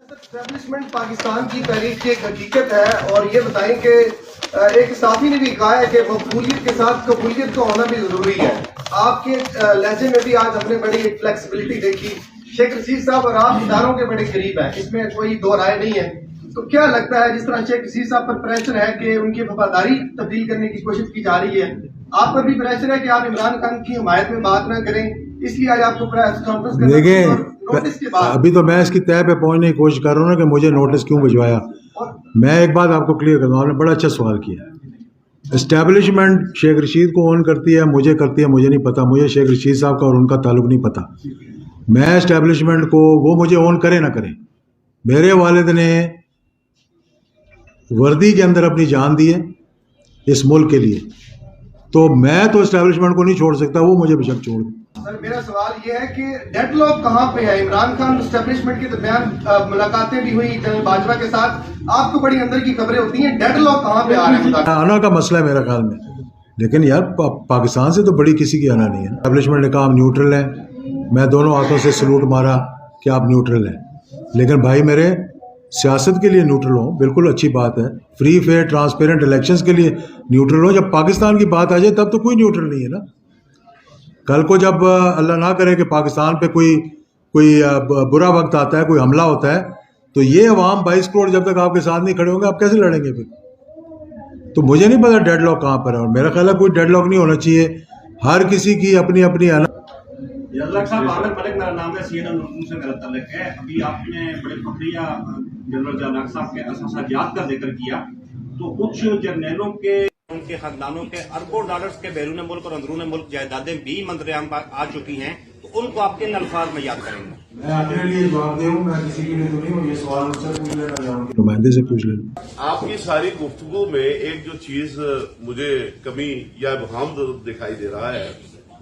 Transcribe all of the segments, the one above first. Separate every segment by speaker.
Speaker 1: Establishment Pakistan کی تاریخ کی ایک حقیقت ہے اور یہ بتائیں کہ ایک صحافی نے بھی کہا ہے کہ مقبولیت کے ساتھ قبولیت کا ہونا بھی ضروری ہے. آپ کے لہجے میں بھی آج ہم نے بڑی فلیکسیبلٹی دیکھی. شیخ رشید صاحب اور آپ اداروں کے بڑے قریب ہیں, اس میں کوئی دو رائے نہیں ہے. تو کیا لگتا ہے جس طرح شیخ رشید صاحب پر پریشر ہے کہ ان کی وفاداری تبدیل کرنے کی کوشش کی جا رہی ہے, آپ پر بھی پریشر ہے کہ آپ عمران خان کی حمایت میں بات نہ کریں, اس لیے آج آپ کو پریس کانفرنس کرنا
Speaker 2: دیکھیں ابھی تو میں اس کی طے پہ پہنچنے کی کوشش کر رہا ہوں نا کہ مجھے نوٹس کیوں بھجوایا. میں ایک بات آپ کو کلیئر کرتا ہوں, آپ نے بڑا اچھا سوال کیا. اسٹیبلشمنٹ شیخ رشید کو اون کرتی ہے, مجھے کرتی ہے, مجھے نہیں پتا. مجھے شیخ رشید صاحب کا اور ان کا تعلق نہیں پتا. میں اسٹیبلشمنٹ کو, وہ مجھے اون کرے نہ کریں. میرے والد نے وردی کے اندر اپنی جان دی ہے اس ملک کے لیے, تو میں تو اسٹیبلشمنٹ کو نہیں چھوڑ سکتا, وہ مجھے بے شک چھوڑ دیں.
Speaker 1: سر میرا سوال یہ ہے کہ ڈیڈ لاک کہاں پہ ہے؟ عمران خان اسٹیبلشمنٹ کے درمیان ملاقاتیں بھی ہوئی جنرل باجوہ کے ساتھ, آپ کو بڑی اندر کی خبریں ہوتی ہیں, ڈیڈ لاک کہاں پہ آ رہے ہیں؟
Speaker 2: آنا کا مسئلہ ہے میرا خیال میں, لیکن یار پاکستان سے تو بڑی کسی کی آنا نہیں ہے. اسٹیبلشمنٹ نے کہا ہم نیوٹرل ہیں, میں دونوں ہاتھوں سے سلوٹ مارا کہ آپ نیوٹرل ہیں. لیکن بھائی میرے, سیاست کے لیے نیوٹرل ہوں, بالکل اچھی بات ہے. فری فیئر ٹرانسپیرنٹ الیکشنز کے لیے نیوٹرل ہوں. جب پاکستان کی بات آ جائے تب تو کوئی نیوٹرل نہیں ہے نا. کل کو جب اللہ نہ کرے کہ پاکستان پہ کوئی برا وقت آتا ہے, کوئی حملہ ہوتا ہے, تو یہ عوام 22 کروڑ جب تک آپ کے ساتھ نہیں کھڑے ہوں گے, آپ کیسے لڑیں گے پھر؟ تو مجھے نہیں پتا ڈیڈ لاک کہاں پر ہے, اور میرا خیال ہے کوئی ڈیڈ لاک نہیں ہونا چاہیے. ہر کسی کی اپنی اپنی
Speaker 3: صاحب عامر ملک میرا نام ہے, CNN اردو سے میرا تعلق ہے. ابھی آپ نے بڑے فخریہ جنرل جناق صاحب کے احساسات کا ذکر کیا, تو کچھ جرنیلوں کے ان کے خاندانوں کے اربوں ڈالرز کے بیرون ملک اور اندرون ملک جائیدادیں بھی منظر عام آ چکی ہیں, تو ان کو آپ کن الفاظ میں یاد کریں گے؟
Speaker 2: میں اپنے لیے جواب دے ہوں, میں کسی کے لیے تو نہیں ہوں. یہ سوال مجھ سے پوچھ لینا چاہوں گا, نمائندے سے پوچھ لینا.
Speaker 4: آپ کی ساری گفتگو میں ایک جو چیز مجھے کمی یا ابہام دکھائی دے رہا ہے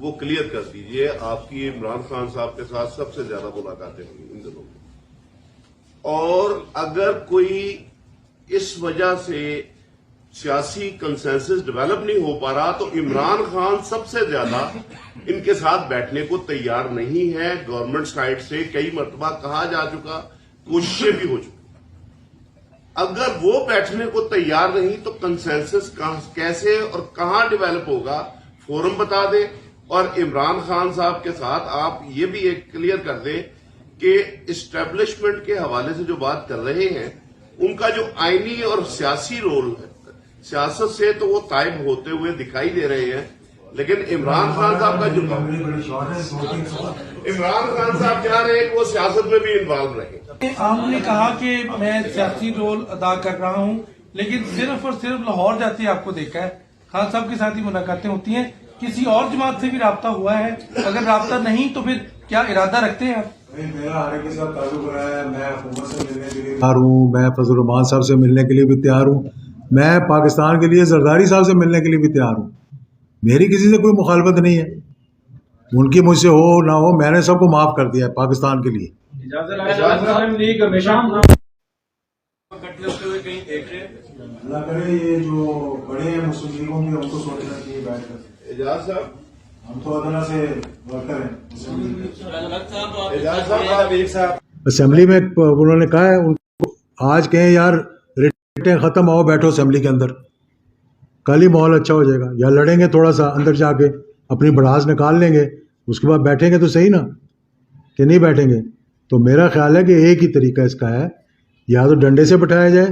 Speaker 4: وہ کلیئر کر دیجئے. آپ کی عمران خان صاحب کے ساتھ سب سے زیادہ ملاقاتیں ہوئی ان دنوں میں, اور اگر کوئی اس وجہ سے سیاسی کنسنسس ڈیولپ نہیں ہو پا رہا تو عمران خان سب سے زیادہ ان کے ساتھ بیٹھنے کو تیار نہیں ہے. گورنمنٹ سائڈ سے کئی مرتبہ کہا جا چکا, کوششیں بھی ہو چکی. اگر وہ بیٹھنے کو تیار نہیں تو کنسنسس کیسے اور کہاں ڈیولپ ہوگا, فورم بتا دیں. اور عمران خان صاحب کے ساتھ آپ یہ بھی ایک کلیئر کر دیں کہ اسٹیبلشمنٹ کے حوالے سے جو بات کر رہے ہیں ان کا جو آئینی اور سیاسی رول ہے, سیاست سے تو وہ طائب ہوتے ہوئے دکھائی دے رہے ہیں, لیکن عمران خان صاحب کا جو عمران خان صاحب چاہ رہے ہیں کہ وہ سیاست میں بھی انوالو رہیں.
Speaker 5: آپ نے کہا کہ میں سیاسی رول ادا کر رہا ہوں, لیکن صرف اور صرف لاہور جاتے ہی آپ کو دیکھا ہے. خان صاحب کے ساتھ ہی ملاقاتیں ہوتی ہیں, کسی اور جماعت سے بھی رابطہ ہوا ہے؟ اگر رابطہ نہیں تو پھر کیا ارادہ رکھتے ہیں آپ؟
Speaker 2: میرا ہر ایک کے ساتھ تعلق رہا ہے. میں حکومت سے ملنے کے لیے تیار ہوں, میں فضل الرحمان صاحب سے ملنے کے لیے بھی تیار ہوں, میں پاکستان کے لیے زرداری صاحب سے ملنے کے لیے بھی تیار ہوں. میری کسی سے کوئی مخالفت نہیں ہے, ان کی مجھ سے ہو نہ ہو, میں نے سب کو معاف کر دیا ہے پاکستان کے لیے. اللہ کرے یہ جو بڑے ہیں مسلم لیگوں کے, ان کو سوچنا چاہیے بیٹھ کر.
Speaker 4: اعجاز صاحب,
Speaker 2: ہم تو ادنا سے ورکر ہیں. اسمبلی میں انہوں نے کہا ہے, ان کو آج کہیں یار ریٹیں ختم آؤ, بیٹھو اسمبلی کے اندر, کل ہی ماحول اچھا ہو جائے گا. یا لڑیں گے تھوڑا سا اندر جا کے, اپنی بڑاس نکال لیں گے, اس کے بعد بیٹھیں گے تو صحیح نا, کہ نہیں بیٹھیں گے. تو میرا خیال ہے کہ ایک ہی طریقہ اس کا ہے, یا تو ڈنڈے سے بٹھایا جائے,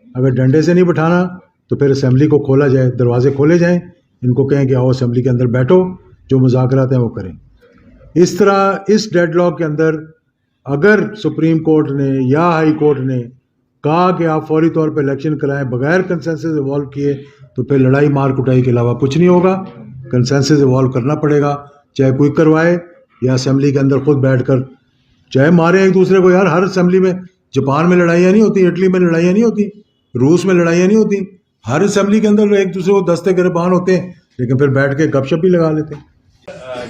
Speaker 2: اگر ڈنڈے سے نہیں بٹھانا تو پھر اسمبلی کو کھولا جائے, دروازے کھولے جائیں, ان کو کہیں کہ آؤ اسمبلی کے اندر بیٹھو, جو مذاکرات ہیں وہ کریں. اس طرح اس ڈیڈ لاک کے اندر اگر سپریم کورٹ نے یا ہائی کورٹ نے کہا کہ آپ فوری طور پہ الیکشن کرائیں بغیر کنسنسس ایوالو کیے, تو پھر لڑائی مار کٹائی کے علاوہ کچھ نہیں ہوگا. کنسنسس ایوالو کرنا پڑے گا, چاہے کوئی کروائے یا اسمبلی کے اندر خود بیٹھ کر چاہے مارے ایک دوسرے کو. یار ہر اسمبلی میں, جاپان میں لڑائیاں نہیں ہوتی, اٹلی میں لڑائیاں نہیں ہوتی, روس میں لڑائیاں نہیں ہوتی. ہر اسمبلی کے اندر ایک دوسرے کو دستے گربان ہوتے ہیں, لیکن پھر بیٹھ کے گپ شپ بھی لگا لیتے ہیں.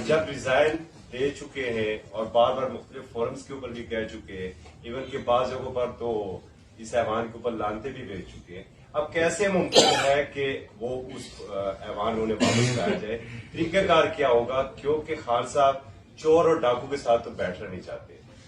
Speaker 6: جب ریزائن دے چکے ہیں اور بار بار مختلف فورمز کے اوپر بھی کہہ چکے ہیں, ایون کہ بعض جگہوں پر تو اس ایوان کے اوپر لانتے بھی بھیج چکے ہیں, اب کیسے ممکن ہے کہ وہ اس ایوان انہیں واپس لایا جائے؟ طریقہ کار کیا ہوگا؟ کیونکہ خان صاحب چور اور ڈاکو کے ساتھ تو بیٹھنا نہیں چاہتے,